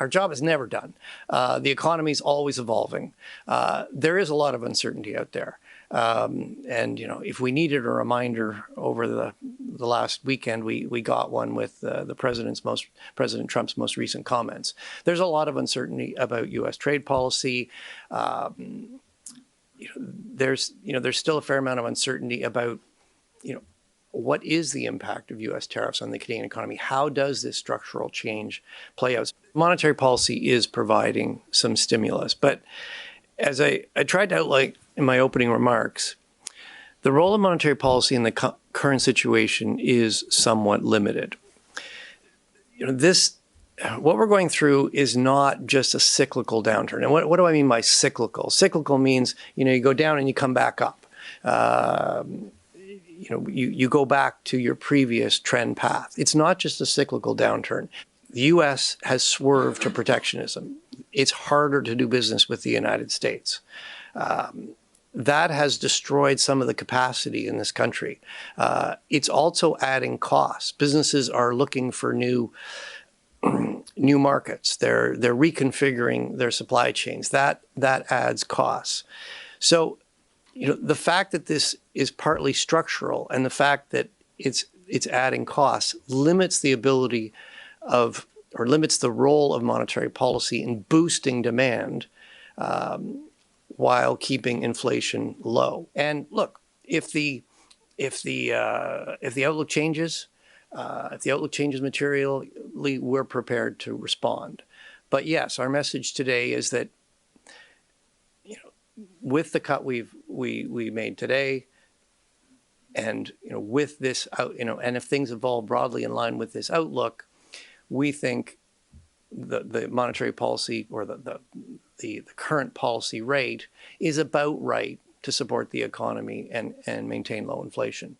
Our job is never done. The economy is always evolving. There is a lot of uncertainty out there. And, if we needed a reminder over the last weekend, we got one with President Trump's most recent comments. There's a lot of uncertainty about U.S. trade policy. There's still a fair amount of uncertainty about, what is the impact of U.S. tariffs on the Canadian economy? How does this structural change play out? Monetary policy is providing some stimulus, but as I tried to outline in my opening remarks, the role of monetary policy in the current situation is somewhat limited. What we're going through is not just a cyclical downturn. And what do I mean by cyclical? Cyclical means, you go down and you come back up. You go back to your previous trend path. It's not just a cyclical downturn. The U.S. has swerved to protectionism. It's harder to do business with the United States. That has destroyed some of the capacity in this country. It's also adding costs. Businesses are looking for new markets. They're reconfiguring their supply chains. That adds costs. So, the fact that this is partly structural and the fact that it's adding costs limits the ability of, or limits the role of monetary policy in boosting demand while keeping inflation low. And look, if the outlook changes, materially, we're prepared to respond. But yes, our message today is that, with the cut we made today, and with this and if things evolve broadly in line with this outlook, we think the monetary policy, or the current policy rate, is about right to support the economy and maintain low inflation.